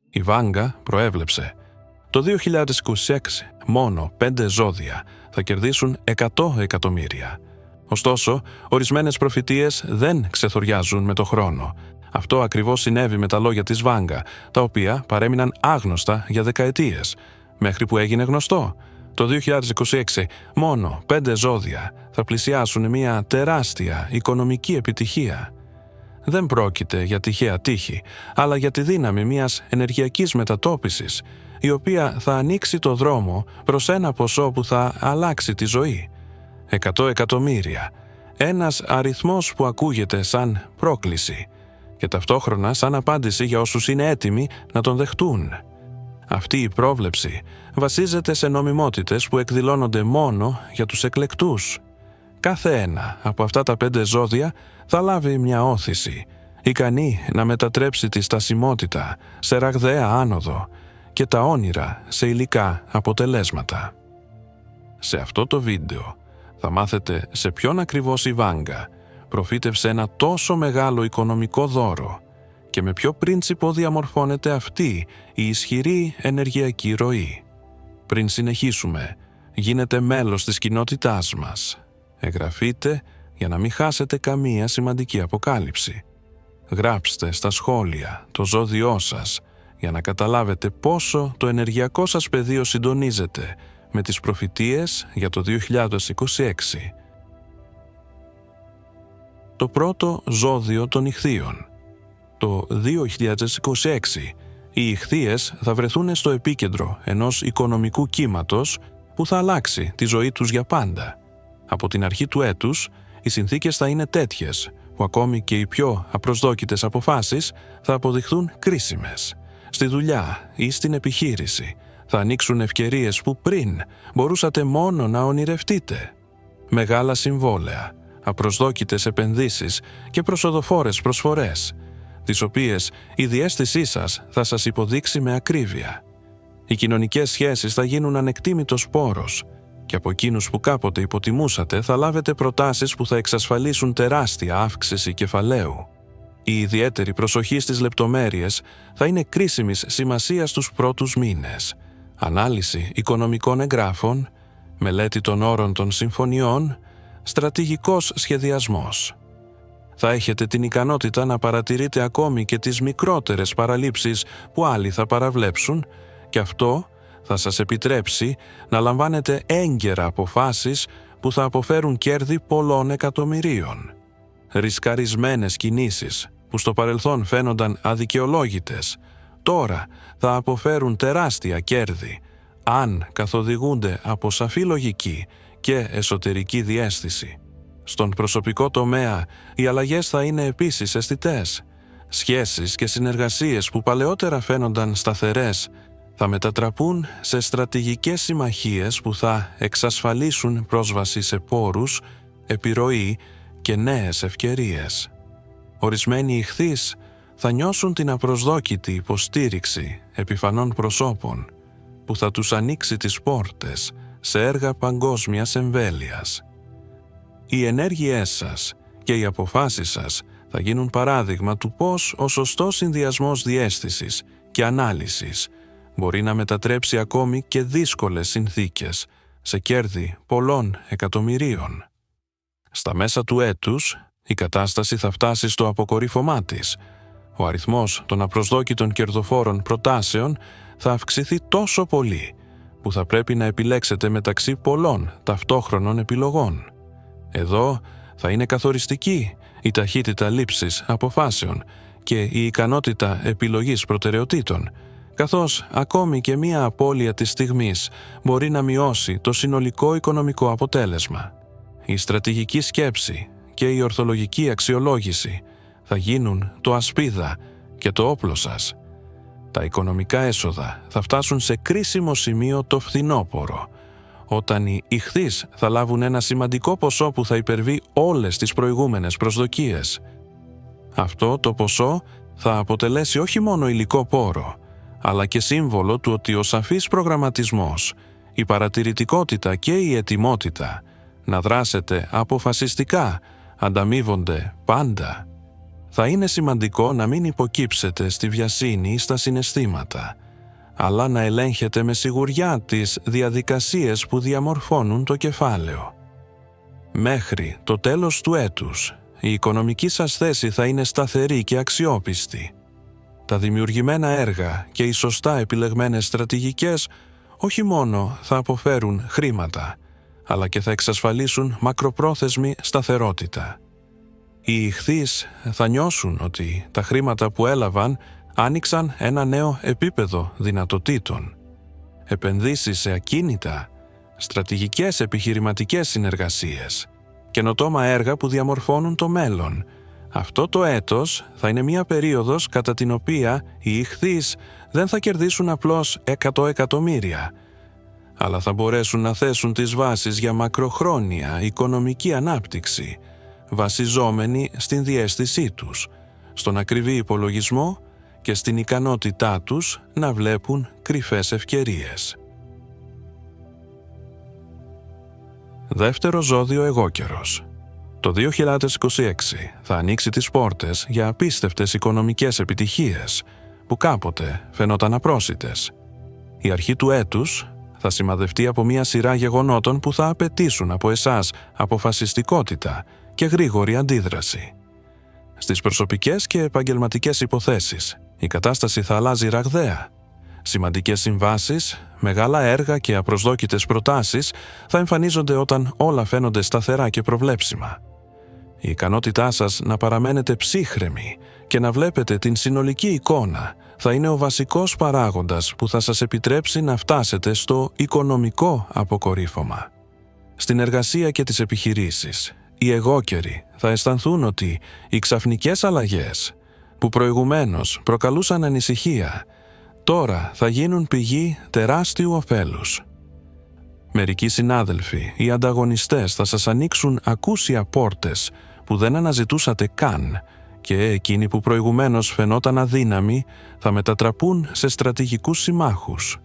Η Βάγκα προέβλεψε το 2026 μόνο 5 ζώδια θα κερδίσουν 100 εκατομμύρια. Ωστόσο, ορισμένες προφητείες δεν ξεθοριάζουν με το χρόνο. Αυτό ακριβώς συνέβη με τα λόγια της Βάγκα, τα οποία παρέμειναν άγνωστα για δεκαετίες, μέχρι που έγινε γνωστό. Το 2026 μόνο 5 ζώδια θα πλησιάσουν μια τεράστια οικονομική επιτυχία. Δεν πρόκειται για τυχαία τύχη, αλλά για τη δύναμη μιας ενεργειακής μετατόπισης, η οποία θα ανοίξει το δρόμο προς ένα ποσό που θα αλλάξει τη ζωή. 100 εκατομμύρια. Ένας αριθμός που ακούγεται σαν πρόκληση και ταυτόχρονα σαν απάντηση για όσους είναι έτοιμοι να τον δεχτούν. Αυτή η πρόβλεψη βασίζεται σε νομιμότητες που εκδηλώνονται μόνο για τους εκλεκτούς. Κάθε ένα από αυτά τα 5 ζώδια θα λάβει μια όθηση, ικανή να μετατρέψει τη στασιμότητα σε ραγδαία άνοδο και τα όνειρα σε υλικά αποτελέσματα. Σε αυτό το βίντεο θα μάθετε σε ποιον ακριβώς η Βάγκα προφήτευσε ένα τόσο μεγάλο οικονομικό δώρο και με ποιο πρίντσιπο διαμορφώνεται αυτή η ισχυρή ενεργειακή ροή. Πριν συνεχίσουμε, γίνετε μέλος της κοινότητάς μας. Εγγραφείτε για να μην χάσετε καμία σημαντική αποκάλυψη. Γράψτε στα σχόλια το ζώδιό σας για να καταλάβετε πόσο το ενεργειακό σας πεδίο συντονίζεται με τις προφητείες για το 2026. Το πρώτο ζώδιο των Ιχθύων. Το 2026 οι Ιχθύες θα βρεθούν στο επίκεντρο ενός οικονομικού κύματος που θα αλλάξει τη ζωή τους για πάντα. Από την αρχή του έτους, οι συνθήκες θα είναι τέτοιες που ακόμη και οι πιο απροσδόκητες αποφάσεις θα αποδειχθούν κρίσιμες. Στη δουλειά ή στην επιχείρηση θα ανοίξουν ευκαιρίες που πριν μπορούσατε μόνο να ονειρευτείτε. Μεγάλα συμβόλαια, απροσδόκητες επενδύσεις και προσοδοφόρες προσφορές, τις οποίες η διαίσθησή σας θα σας υποδείξει με ακρίβεια. Οι κοινωνικές σχέσεις θα γίνουν ανεκτήμητος πόρος και από εκείνους που κάποτε υποτιμούσατε θα λάβετε προτάσεις που θα εξασφαλίσουν τεράστια αύξηση κεφαλαίου. Η ιδιαίτερη προσοχή στις λεπτομέρειες θα είναι κρίσιμης σημασίας στους πρώτους μήνες. Ανάλυση οικονομικών εγγράφων, μελέτη των όρων των συμφωνιών, στρατηγικός σχεδιασμός. Θα έχετε την ικανότητα να παρατηρείτε ακόμη και τις μικρότερες παραλήψεις που άλλοι θα παραβλέψουν και αυτό θα σας επιτρέψει να λαμβάνετε έγκαιρα αποφάσεις που θα αποφέρουν κέρδη πολλών εκατομμυρίων. Ρισκαρισμένες κινήσεις που στο παρελθόν φαίνονταν αδικαιολόγητες, τώρα θα αποφέρουν τεράστια κέρδη, αν καθοδηγούνται από σαφή λογική και εσωτερική διαίσθηση. Στον προσωπικό τομέα, οι αλλαγές θα είναι επίσης αισθητές. Σχέσεις και συνεργασίες που παλαιότερα φαίνονταν σταθερές θα μετατραπούν σε στρατηγικές συμμαχίες που θα εξασφαλίσουν πρόσβαση σε πόρους, επιρροή και νέες ευκαιρίες. Ορισμένοι Ιχθύς θα νιώσουν την απροσδόκητη υποστήριξη επιφανών προσώπων που θα τους ανοίξει τις πόρτες σε έργα παγκόσμιας εμβέλειας. Οι ενέργειές σας και οι αποφάσεις σας θα γίνουν παράδειγμα του πώς ο σωστός συνδυασμός διαίσθησης και ανάλυσης μπορεί να μετατρέψει ακόμη και δύσκολες συνθήκες σε κέρδη πολλών εκατομμυρίων. Στα μέσα του έτους, η κατάσταση θα φτάσει στο αποκορύφωμά της. Ο αριθμός των απροσδόκητων κερδοφόρων προτάσεων θα αυξηθεί τόσο πολύ που θα πρέπει να επιλέξετε μεταξύ πολλών ταυτόχρονων επιλογών. Εδώ θα είναι καθοριστική η ταχύτητα λήψης αποφάσεων και η ικανότητα επιλογής προτεραιοτήτων, καθώς ακόμη και μία απώλεια της στιγμής μπορεί να μειώσει το συνολικό οικονομικό αποτέλεσμα. Η στρατηγική σκέψη και η ορθολογική αξιολόγηση θα γίνουν το ασπίδα και το όπλο σας. Τα οικονομικά έσοδα θα φτάσουν σε κρίσιμο σημείο το φθινόπωρο, όταν οι Ιχθύς θα λάβουν ένα σημαντικό ποσό που θα υπερβεί όλες τις προηγούμενες προσδοκίες. Αυτό το ποσό θα αποτελέσει όχι μόνο υλικό πόρο, αλλά και σύμβολο του ότι ο σαφής προγραμματισμός, η παρατηρητικότητα και η ετοιμότητα να δράσετε αποφασιστικά ανταμείβονται πάντα. θα είναι σημαντικό να μην υποκύψετε στη βιασύνη ή στα συναισθήματα, αλλά να ελέγχετε με σιγουριά τις διαδικασίες που διαμορφώνουν το κεφάλαιο. Μέχρι το τέλος του έτους, η οικονομική σας θέση θα είναι σταθερή και αξιόπιστη. Τα δημιουργημένα έργα και οι σωστά επιλεγμένες στρατηγικές όχι μόνο θα αποφέρουν χρήματα, αλλά και θα εξασφαλίσουν μακροπρόθεσμη σταθερότητα. Οι ιχθύς θα νιώσουν ότι τα χρήματα που έλαβαν άνοιξαν ένα νέο επίπεδο δυνατοτήτων. Επενδύσεις σε ακίνητα, στρατηγικές επιχειρηματικές συνεργασίες, καινοτόμα έργα που διαμορφώνουν το μέλλον. Αυτό το έτος θα είναι μια περίοδος κατά την οποία οι ιχθύς δεν θα κερδίσουν απλώς 100 εκατομμύρια, αλλά θα μπορέσουν να θέσουν τις βάσεις για μακροχρόνια οικονομική ανάπτυξη, βασιζόμενοι στην διαίσθησή τους, στον ακριβή υπολογισμό και στην ικανότητά τους να βλέπουν κρυφές ευκαιρίες. Δεύτερο ζώδιο εγώκερος. Το 2026 θα ανοίξει τις πόρτες για απίστευτες οικονομικές επιτυχίες που κάποτε φαινόταν απρόσιτες. Η αρχή του έτους θα σημαδευτεί από μια σειρά γεγονότων που θα απαιτήσουν από εσάς αποφασιστικότητα και γρήγορη αντίδραση. Στις προσωπικές και επαγγελματικές υποθέσεις, η κατάσταση θα αλλάζει ραγδαία. Σημαντικές συμβάσεις, μεγάλα έργα και απροσδόκητες προτάσεις θα εμφανίζονται όταν όλα φαίνονται σταθερά και προβλέψιμα. Η ικανότητά σας να παραμένετε ψύχρεμοι και να βλέπετε την συνολική εικόνα θα είναι ο βασικός παράγοντας που θα σας επιτρέψει να φτάσετε στο οικονομικό αποκορύφωμα. Στην εργασία και τις επιχειρήσεις, οι εγώκεροι θα αισθανθούν ότι οι ξαφνικές αλλαγές που προηγουμένως προκαλούσαν ανησυχία τώρα θα γίνουν πηγή τεράστιου ωφέλους. Μερικοί συνάδελφοι ή ανταγωνιστές θα σας ανοίξουν ακούσια πόρτες που δεν αναζητούσατε καν και εκείνοι που προηγουμένως φαινόταν αδύναμοι θα μετατραπούν σε στρατηγικούς συμμάχους.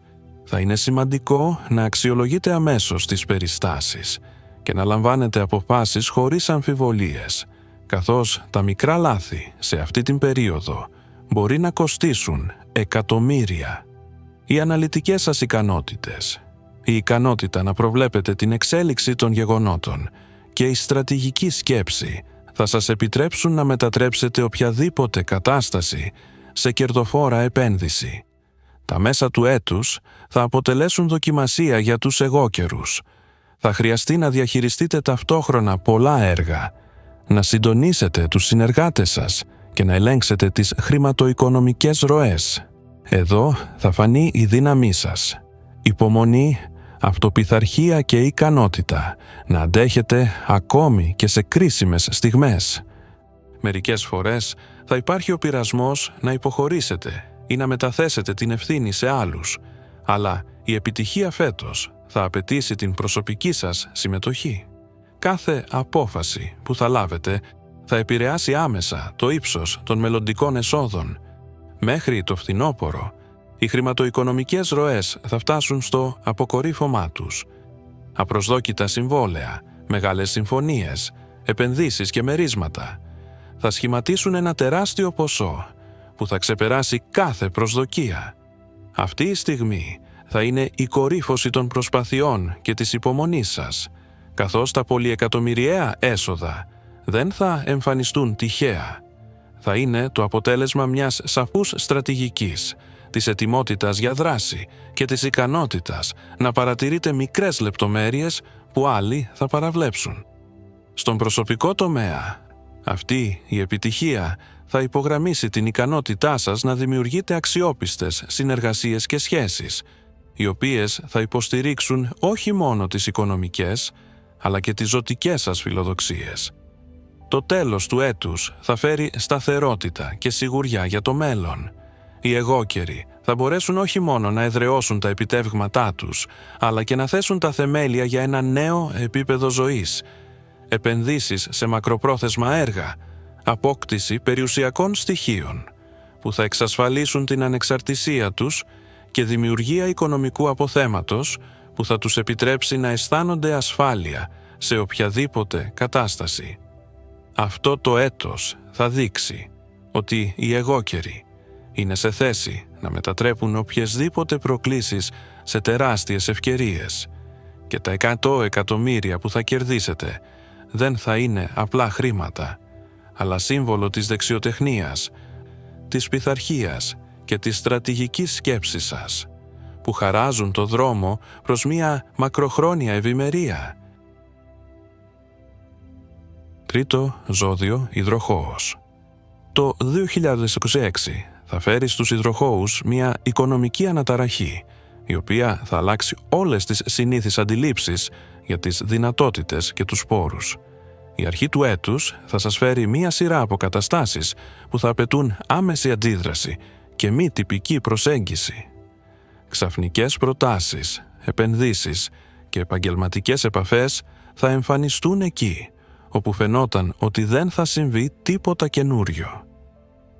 Θα είναι σημαντικό να αξιολογείτε αμέσως τις περιστάσεις και να λαμβάνετε αποφάσεις χωρίς αμφιβολίες, καθώς τα μικρά λάθη σε αυτή την περίοδο μπορεί να κοστίσουν εκατομμύρια. Οι αναλυτικές σας ικανότητες, η ικανότητα να προβλέπετε την εξέλιξη των γεγονότων και η στρατηγική σκέψη θα σας επιτρέψουν να μετατρέψετε οποιαδήποτε κατάσταση σε κερδοφόρα επένδυση. Τα μέσα του έτους θα αποτελέσουν δοκιμασία για τους εγώκερους. Θα χρειαστεί να διαχειριστείτε ταυτόχρονα πολλά έργα, να συντονίσετε τους συνεργάτες σας και να ελέγξετε τις χρηματοοικονομικές ροές. Εδώ θα φανεί η δύναμή σας. Υπομονή, αυτοπειθαρχία και ικανότητα να αντέχετε ακόμη και σε κρίσιμες στιγμές. Μερικές φορές θα υπάρχει ο πειρασμός να υποχωρήσετε ή να μεταθέσετε την ευθύνη σε άλλους, αλλά η επιτυχία φέτος θα απαιτήσει την προσωπική σας συμμετοχή. Κάθε απόφαση που θα λάβετε θα επηρεάσει άμεσα το ύψος των μελλοντικών εσόδων. Μέχρι το φθινόπωρο, οι χρηματοοικονομικές ροές θα φτάσουν στο αποκορύφωμά τους. Απροσδόκητα συμβόλαια, μεγάλες συμφωνίες, επενδύσεις και μερίσματα θα σχηματίσουν ένα τεράστιο ποσό που θα ξεπεράσει κάθε προσδοκία. Αυτή η στιγμή θα είναι η κορύφωση των προσπαθειών και της υπομονής σας, καθώς τα πολυεκατομμυριαία έσοδα δεν θα εμφανιστούν τυχαία. Θα είναι το αποτέλεσμα μιας σαφούς στρατηγικής, της ετοιμότητας για δράση και της ικανότητας να παρατηρείτε μικρές λεπτομέρειες που άλλοι θα παραβλέψουν. Στον προσωπικό τομέα, αυτή η επιτυχία θα υπογραμμίσει την ικανότητά σας να δημιουργείτε αξιόπιστες συνεργασίες και σχέσεις, οι οποίες θα υποστηρίξουν όχι μόνο τις οικονομικές, αλλά και τις ζωτικές σας φιλοδοξίες. Το τέλος του έτους θα φέρει σταθερότητα και σιγουριά για το μέλλον. Οι εγώκεροι θα μπορέσουν όχι μόνο να εδραιώσουν τα επιτεύγματά τους, αλλά και να θέσουν τα θεμέλια για ένα νέο επίπεδο ζωής, επενδύσεις σε μακροπρόθεσμα έργα, απόκτηση περιουσιακών στοιχείων, που θα εξασφαλίσουν την ανεξαρτησία τους και δημιουργία οικονομικού αποθέματος που θα τους επιτρέψει να αισθάνονται ασφάλεια σε οποιαδήποτε κατάσταση. Αυτό το έτος θα δείξει ότι οι εγώκεροι είναι σε θέση να μετατρέπουν οποιασδήποτε προκλήσεις σε τεράστιες ευκαιρίες και τα 100 εκατομμύρια που θα κερδίσετε δεν θα είναι απλά χρήματα, αλλά σύμβολο της δεξιοτεχνίας, της πειθαρχίας και της στρατηγικής σκέψης σας, που χαράζουν το δρόμο προς μια μακροχρόνια ευημερία. Τρίτο ζώδιο, υδροχόος. Το 2026 θα φέρει στους υδροχόους μια οικονομική αναταραχή, η οποία θα αλλάξει όλες τις συνήθεις αντιλήψεις για τις δυνατότητες και τους πόρους. Η αρχή του έτους θα σας φέρει μία σειρά από καταστάσεις που θα απαιτούν άμεση αντίδραση και μη τυπική προσέγγιση. Ξαφνικές προτάσεις, επενδύσεις και επαγγελματικές επαφές θα εμφανιστούν εκεί, όπου φαινόταν ότι δεν θα συμβεί τίποτα καινούριο.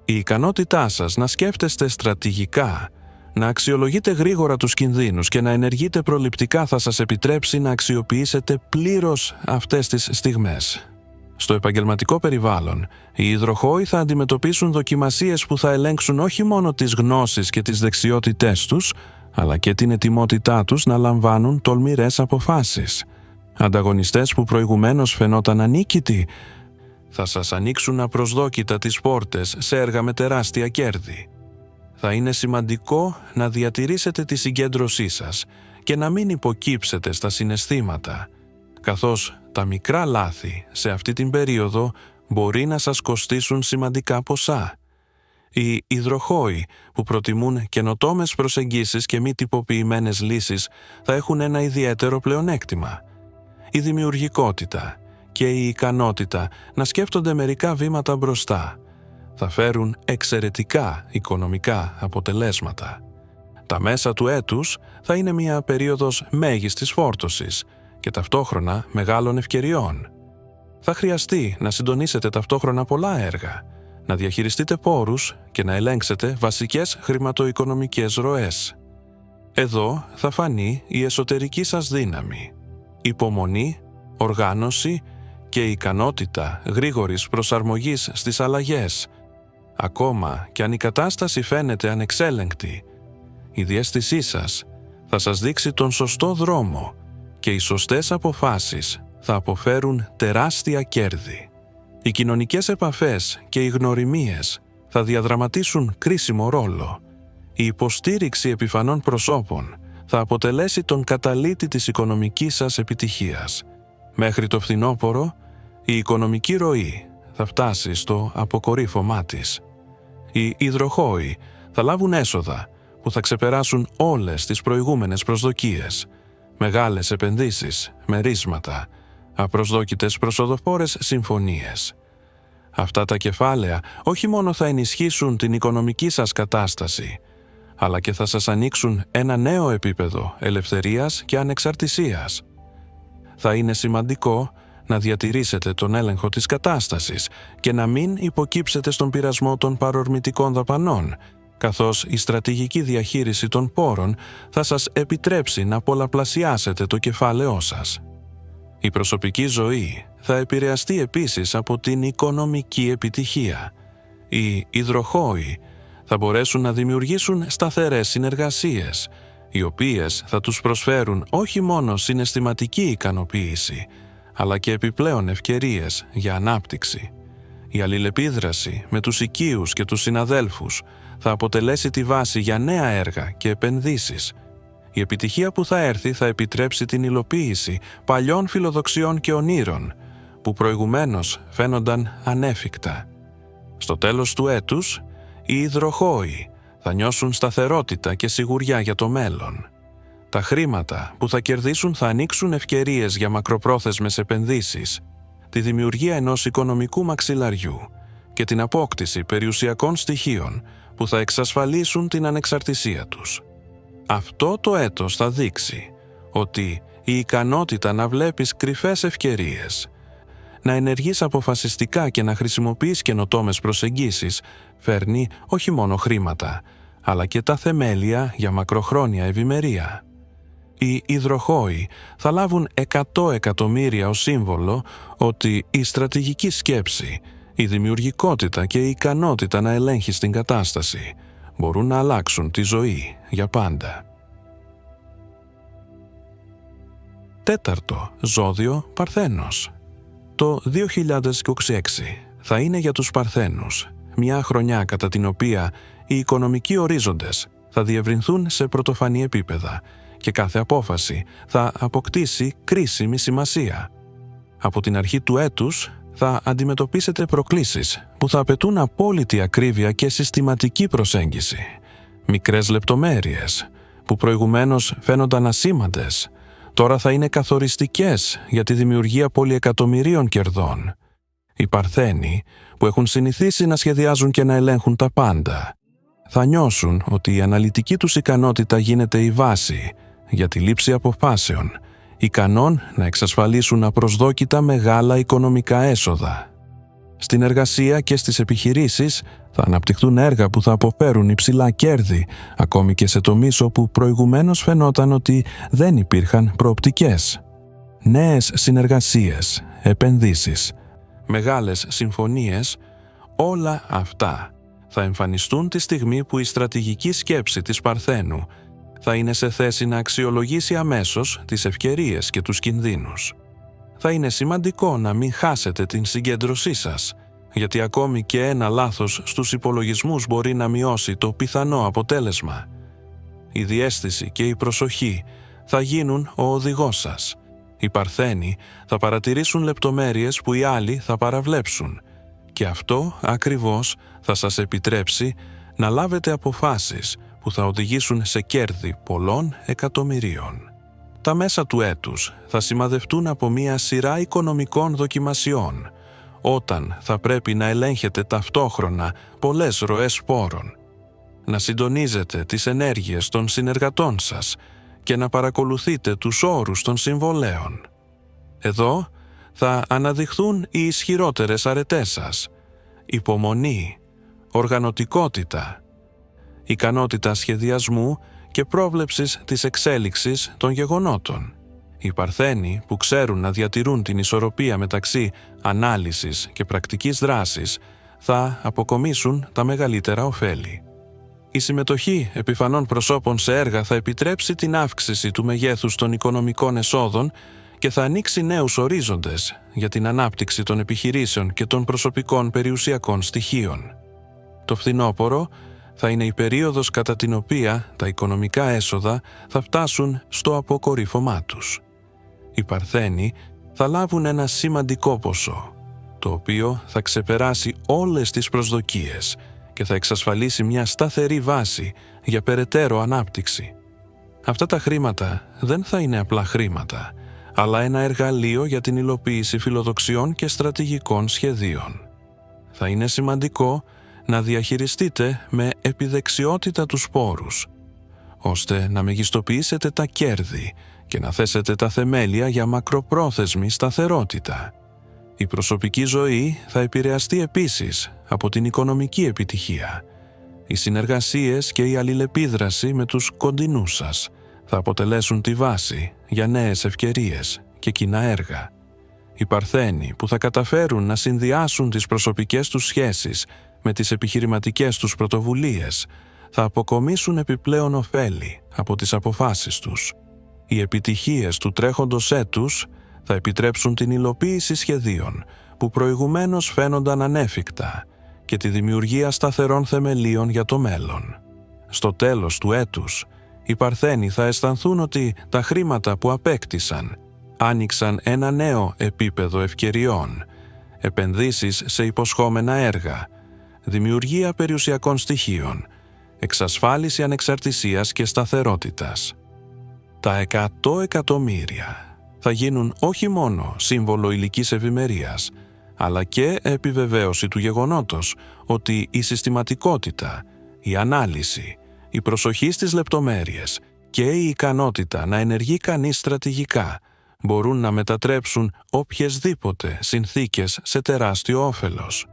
Η ικανότητά σας να σκέφτεστε στρατηγικά, να αξιολογείτε γρήγορα τους κινδύνους και να ενεργείτε προληπτικά θα σας επιτρέψει να αξιοποιήσετε πλήρως αυτές τις στιγμές. Στο επαγγελματικό περιβάλλον, οι υδροχόοι θα αντιμετωπίσουν δοκιμασίες που θα ελέγξουν όχι μόνο τις γνώσεις και τις δεξιότητές τους, αλλά και την ετοιμότητά τους να λαμβάνουν τολμηρές αποφάσεις. Ανταγωνιστές που προηγουμένως φαινόταν ανίκητοι, θα σας ανοίξουν απροσδόκητα τις πόρτες σε έργα με τεράστια κέρδη. Θα είναι σημαντικό να διατηρήσετε τη συγκέντρωσή σας και να μην υποκύψετε στα συναισθήματα, καθώς τα μικρά λάθη σε αυτή την περίοδο μπορεί να σας κοστίσουν σημαντικά ποσά. Οι υδροχόοι που προτιμούν καινοτόμες προσεγγίσεις και μη τυποποιημένες λύσεις θα έχουν ένα ιδιαίτερο πλεονέκτημα. Η δημιουργικότητα και η ικανότητα να σκέφτονται μερικά βήματα μπροστά θα φέρουν εξαιρετικά οικονομικά αποτελέσματα. Τα μέσα του έτους θα είναι μια περίοδος μέγιστης φόρτωσης και ταυτόχρονα μεγάλων ευκαιριών. Θα χρειαστεί να συντονίσετε ταυτόχρονα πολλά έργα, να διαχειριστείτε πόρους και να ελέγξετε βασικές χρηματοοικονομικές ροές. Εδώ θα φανεί η εσωτερική σας δύναμη, υπομονή, οργάνωση και η ικανότητα γρήγορης προσαρμογής στις αλλαγές. Ακόμα και αν η κατάσταση φαίνεται ανεξέλεγκτη, η διαίσθησή σας θα σας δείξει τον σωστό δρόμο και οι σωστές αποφάσεις θα αποφέρουν τεράστια κέρδη. Οι κοινωνικές επαφές και οι γνωριμίες θα διαδραματίσουν κρίσιμο ρόλο. Η υποστήριξη επιφανών προσώπων θα αποτελέσει τον καταλύτη της οικονομικής σας επιτυχίας. Μέχρι το φθινόπωρο, η οικονομική ροή θα φτάσει στο αποκορύφωμά της. Οι υδροχόοι θα λάβουν έσοδα που θα ξεπεράσουν όλες τις προηγούμενες προσδοκίες. Μεγάλες επενδύσεις, μερίσματα, απροσδόκητες προσοδοφόρες συμφωνίες. Αυτά τα κεφάλαια όχι μόνο θα ενισχύσουν την οικονομική σας κατάσταση, αλλά και θα σας ανοίξουν ένα νέο επίπεδο ελευθερίας και ανεξαρτησίας. Θα είναι σημαντικό να διατηρήσετε τον έλεγχο της κατάστασης και να μην υποκύψετε στον πειρασμό των παρορμητικών δαπανών, καθώς η στρατηγική διαχείριση των πόρων θα σας επιτρέψει να πολλαπλασιάσετε το κεφάλαιό σας. Η προσωπική ζωή θα επηρεαστεί επίσης από την οικονομική επιτυχία. Οι υδροχόοι θα μπορέσουν να δημιουργήσουν σταθερές συνεργασίες, οι οποίες θα τους προσφέρουν όχι μόνο συναισθηματική ικανοποίηση, αλλά και επιπλέον ευκαιρίες για ανάπτυξη. Η αλληλεπίδραση με τους οικείους και τους συναδέλφους θα αποτελέσει τη βάση για νέα έργα και επενδύσεις. Η επιτυχία που θα έρθει θα επιτρέψει την υλοποίηση παλιών φιλοδοξιών και ονείρων, που προηγουμένως φαίνονταν ανέφικτα. Στο τέλος του έτους, οι υδροχόοι θα νιώσουν σταθερότητα και σιγουριά για το μέλλον. Τα χρήματα που θα κερδίσουν θα ανοίξουν ευκαιρίες για μακροπρόθεσμες επενδύσεις, τη δημιουργία ενός οικονομικού μαξιλαριού και την απόκτηση περιουσιακών στοιχείων που θα εξασφαλίσουν την ανεξαρτησία τους. Αυτό το έτος θα δείξει ότι η ικανότητα να βλέπεις κρυφές ευκαιρίες, να ενεργείς αποφασιστικά και να χρησιμοποιείς καινοτόμες προσεγγίσεις φέρνει όχι μόνο χρήματα, αλλά και τα θεμέλια για μακροχρόνια ευημερία. Οι υδροχόοι θα λάβουν 100 εκατομμύρια ως σύμβολο ότι η στρατηγική σκέψη, Η δημιουργικότητα και η ικανότητα να ελέγχεις την κατάσταση μπορούν να αλλάξουν τη ζωή για πάντα. Τέταρτο ζώδιο, Παρθένος. Το 2026 θα είναι για τους Παρθένους μια χρονιά κατά την οποία οι οικονομικοί ορίζοντες θα διευρυνθούν σε πρωτοφανή επίπεδα και κάθε απόφαση θα αποκτήσει κρίσιμη σημασία. Από την αρχή του έτους θα αντιμετωπίσετε προκλήσεις που θα απαιτούν απόλυτη ακρίβεια και συστηματική προσέγγιση. Μικρές λεπτομέρειες που προηγουμένως φαίνονταν ασήμαντες, τώρα θα είναι καθοριστικές για τη δημιουργία πολυεκατομμυρίων κερδών. Οι Παρθένοι, που έχουν συνηθίσει να σχεδιάζουν και να ελέγχουν τα πάντα, θα νιώσουν ότι η αναλυτική τους ικανότητα γίνεται η βάση για τη λήψη αποφάσεων, ικανών να εξασφαλίσουν απροσδόκητα μεγάλα οικονομικά έσοδα. Στην εργασία και στις επιχειρήσεις θα αναπτυχθούν έργα που θα αποφέρουν υψηλά κέρδη, ακόμη και σε τομείς όπου προηγουμένως φαινόταν ότι δεν υπήρχαν προοπτικές. Νέες συνεργασίες, επενδύσεις, μεγάλες συμφωνίες, όλα αυτά θα εμφανιστούν τη στιγμή που η στρατηγική σκέψη της Παρθένου θα είναι σε θέση να αξιολογήσει αμέσως τις ευκαιρίες και τους κινδύνους. Θα είναι σημαντικό να μην χάσετε την συγκέντρωσή σας, γιατί ακόμη και ένα λάθος στους υπολογισμούς μπορεί να μειώσει το πιθανό αποτέλεσμα. Η διαίσθηση και η προσοχή θα γίνουν ο οδηγός σας. Οι Παρθένοι θα παρατηρήσουν λεπτομέρειες που οι άλλοι θα παραβλέψουν και αυτό ακριβώς θα σας επιτρέψει να λάβετε αποφάσεις που θα οδηγήσουν σε κέρδη πολλών εκατομμυρίων. Τα μέσα του έτους θα σημαδευτούν από μία σειρά οικονομικών δοκιμασιών, όταν θα πρέπει να ελέγχετε ταυτόχρονα πολλές ροές πόρων, να συντονίζετε τις ενέργειες των συνεργατών σας και να παρακολουθείτε τους όρους των συμβολέων. Εδώ θα αναδειχθούν οι ισχυρότερες αρετές σας, υπομονή, οργανωτικότητα, ικανότητα σχεδιασμού και πρόβλεψης της εξέλιξης των γεγονότων. Οι Παρθένοι που ξέρουν να διατηρούν την ισορροπία μεταξύ ανάλυσης και πρακτικής δράσης θα αποκομίσουν τα μεγαλύτερα ωφέλη. Η συμμετοχή επιφανών προσώπων σε έργα θα επιτρέψει την αύξηση του μεγέθους των οικονομικών εσόδων και θα ανοίξει νέους ορίζοντες για την ανάπτυξη των επιχειρήσεων και των προσωπικών περιουσιακών στοιχείων. Το φθινόπωρο θα είναι η περίοδος κατά την οποία τα οικονομικά έσοδα θα φτάσουν στο αποκορύφωμά τους. Οι Παρθένοι θα λάβουν ένα σημαντικό ποσό, το οποίο θα ξεπεράσει όλες τις προσδοκίες και θα εξασφαλίσει μια σταθερή βάση για περαιτέρω ανάπτυξη. Αυτά τα χρήματα δεν θα είναι απλά χρήματα, αλλά ένα εργαλείο για την υλοποίηση φιλοδοξιών και στρατηγικών σχεδίων. Θα είναι σημαντικό να διαχειριστείτε με επιδεξιότητα τους πόρους, ώστε να μεγιστοποιήσετε τα κέρδη και να θέσετε τα θεμέλια για μακροπρόθεσμη σταθερότητα. Η προσωπική ζωή θα επηρεαστεί επίσης από την οικονομική επιτυχία. Οι συνεργασίες και η αλληλεπίδραση με τους κοντινούς σας θα αποτελέσουν τη βάση για νέες ευκαιρίες και κοινά έργα. Οι Παρθένοι που θα καταφέρουν να συνδυάσουν τις προσωπικές τους σχέσεις με τις επιχειρηματικές τους πρωτοβουλίες θα αποκομίσουν επιπλέον ωφέλη από τις αποφάσεις τους. Οι επιτυχίες του τρέχοντος έτους θα επιτρέψουν την υλοποίηση σχεδίων που προηγουμένως φαίνονταν ανέφικτα και τη δημιουργία σταθερών θεμελίων για το μέλλον. Στο τέλος του έτους, οι Παρθένοι θα αισθανθούν ότι τα χρήματα που απέκτησαν άνοιξαν ένα νέο επίπεδο ευκαιριών, επενδύσεις σε υποσχόμενα έργα, δημιουργία περιουσιακών στοιχείων, εξασφάλιση ανεξαρτησίας και σταθερότητας. Τα 100 εκατομμύρια θα γίνουν όχι μόνο σύμβολο ηλικής ευημερίας, αλλά και επιβεβαίωση του γεγονότος ότι η συστηματικότητα, η ανάλυση, η προσοχή στις λεπτομέρειες και η ικανότητα να ενεργεί κανείς στρατηγικά μπορούν να μετατρέψουν οποιασδήποτε συνθήκες σε τεράστιο όφελος.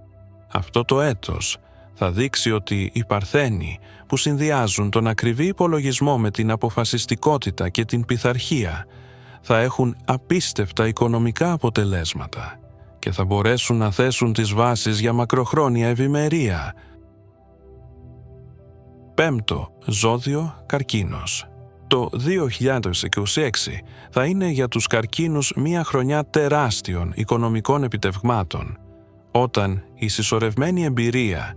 Αυτό το έτος θα δείξει ότι οι Παρθένοι που συνδυάζουν τον ακριβή υπολογισμό με την αποφασιστικότητα και την πειθαρχία θα έχουν απίστευτα οικονομικά αποτελέσματα και θα μπορέσουν να θέσουν τις βάσεις για μακροχρόνια ευημερία. Πέμπτο ζώδιο, καρκίνος. Το 2026 θα είναι για τους καρκίνους μία χρονιά τεράστιων οικονομικών επιτευγμάτων, όταν η συσσωρευμένη εμπειρία,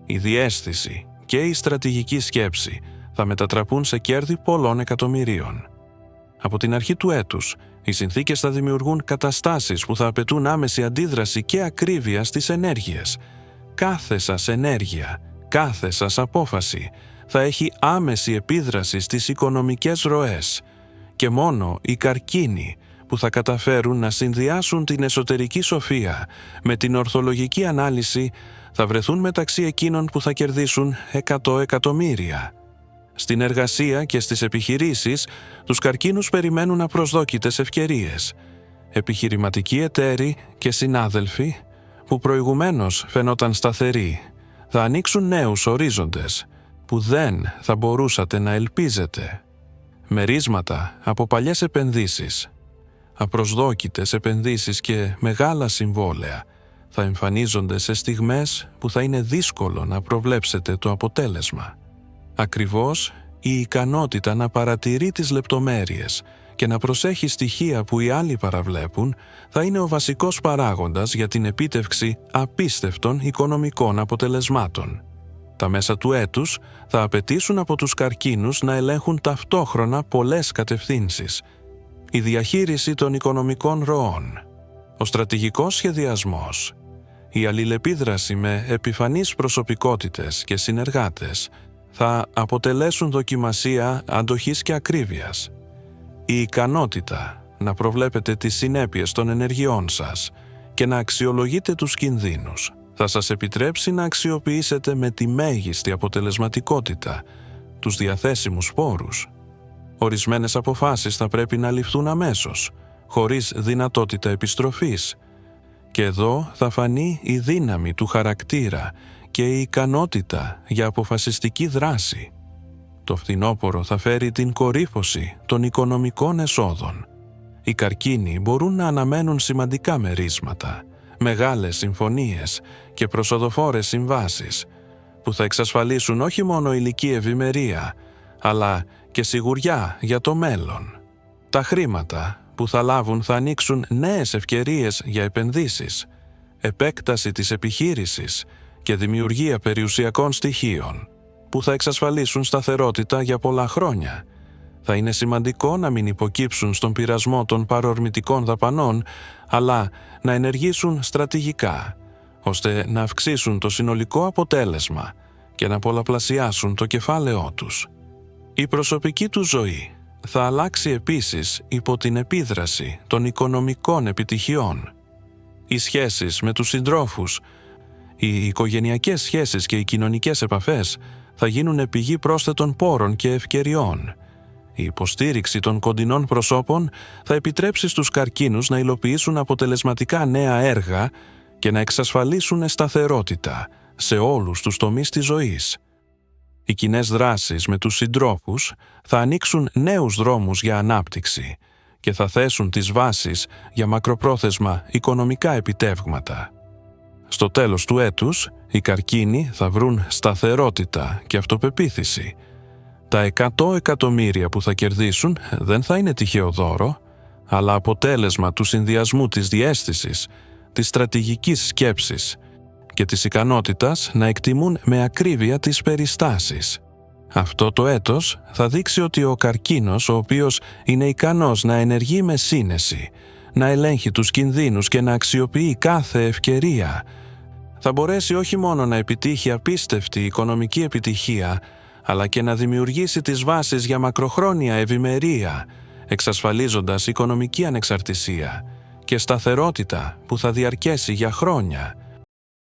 η διαίσθηση και η στρατηγική σκέψη θα μετατραπούν σε κέρδη πολλών εκατομμυρίων. Από την αρχή του έτους, οι συνθήκες θα δημιουργούν καταστάσεις που θα απαιτούν άμεση αντίδραση και ακρίβεια στις ενέργειες. Κάθε σας ενέργεια, κάθε σας απόφαση θα έχει άμεση επίδραση στις οικονομικές ροές και μόνο οι καρκίνοι που θα καταφέρουν να συνδυάσουν την εσωτερική σοφία με την ορθολογική ανάλυση θα βρεθούν μεταξύ εκείνων που θα κερδίσουν 100 εκατομμύρια. Στην εργασία και στις επιχειρήσεις, τους καρκίνους περιμένουν απροσδόκητες ευκαιρίες. Επιχειρηματικοί εταίροι και συνάδελφοι που προηγουμένως φαινόταν σταθεροί θα ανοίξουν νέους ορίζοντες που δεν θα μπορούσατε να ελπίζετε. Μερίσματα από παλιές επενδύσεις, απροσδόκητες επενδύσεις και μεγάλα συμβόλαια θα εμφανίζονται σε στιγμές που θα είναι δύσκολο να προβλέψετε το αποτέλεσμα. Ακριβώς η ικανότητα να παρατηρεί τις λεπτομέρειες και να προσέχει στοιχεία που οι άλλοι παραβλέπουν θα είναι ο βασικός παράγοντας για την επίτευξη απίστευτων οικονομικών αποτελεσμάτων. Τα μέσα του έτους θα απαιτήσουν από τους καρκίνους να ελέγχουν ταυτόχρονα πολλές κατευθύνσεις. Η διαχείριση των οικονομικών ροών, ο στρατηγικός σχεδιασμός, η αλληλεπίδραση με επιφανείς προσωπικότητες και συνεργάτες θα αποτελέσουν δοκιμασία αντοχής και ακρίβειας. Η ικανότητα να προβλέπετε τις συνέπειες των ενεργειών σας και να αξιολογείτε τους κινδύνους θα σας επιτρέψει να αξιοποιήσετε με τη μέγιστη αποτελεσματικότητα τους διαθέσιμους πόρους. Ορισμένες αποφάσεις θα πρέπει να ληφθούν αμέσως, χωρίς δυνατότητα επιστροφής. Και εδώ θα φανεί η δύναμη του χαρακτήρα και η ικανότητα για αποφασιστική δράση. Το φθινόπωρο θα φέρει την κορύφωση των οικονομικών εσόδων. Οι καρκίνοι μπορούν να αναμένουν σημαντικά μερίσματα, μεγάλες συμφωνίες και προσοδοφόρες συμβάσεις, που θα εξασφαλίσουν όχι μόνο ηλική ευημερία, αλλά και σιγουριά για το μέλλον. Τα χρήματα που θα λάβουν θα ανοίξουν νέες ευκαιρίες για επενδύσεις, επέκταση της επιχείρησης και δημιουργία περιουσιακών στοιχείων, που θα εξασφαλίσουν σταθερότητα για πολλά χρόνια. Θα είναι σημαντικό να μην υποκύψουν στον πειρασμό των παρορμητικών δαπανών, αλλά να ενεργήσουν στρατηγικά, ώστε να αυξήσουν το συνολικό αποτέλεσμα και να πολλαπλασιάσουν το κεφάλαιό τους. Η προσωπική του ζωή θα αλλάξει επίσης υπό την επίδραση των οικονομικών επιτυχιών. Οι σχέσεις με τους συντρόφους, οι οικογενειακές σχέσεις και οι κοινωνικές επαφές θα γίνουν πηγή πρόσθετων πόρων και ευκαιριών. Η υποστήριξη των κοντινών προσώπων θα επιτρέψει στους καρκίνους να υλοποιήσουν αποτελεσματικά νέα έργα και να εξασφαλίσουν σταθερότητα σε όλους τους τομείς της ζωής. Οι κοινές δράσεις με τους συντρόφους θα ανοίξουν νέους δρόμους για ανάπτυξη και θα θέσουν τις βάσεις για μακροπρόθεσμα οικονομικά επιτεύγματα. Στο τέλος του έτους, οι καρκίνοι θα βρουν σταθερότητα και αυτοπεποίθηση. Τα 100 εκατομμύρια που θα κερδίσουν δεν θα είναι τυχαίο δώρο, αλλά αποτέλεσμα του συνδυασμού της διαίσθησης, της στρατηγικής σκέψης και της ικανότητας να εκτιμούν με ακρίβεια τις περιστάσεις. Αυτό το έτος θα δείξει ότι ο καρκίνος, ο οποίος είναι ικανός να ενεργεί με σύνεση, να ελέγχει τους κινδύνους και να αξιοποιεί κάθε ευκαιρία, θα μπορέσει όχι μόνο να επιτύχει απίστευτη οικονομική επιτυχία, αλλά και να δημιουργήσει τις βάσεις για μακροχρόνια ευημερία, εξασφαλίζοντας οικονομική ανεξαρτησία και σταθερότητα που θα διαρκέσει για χρόνια.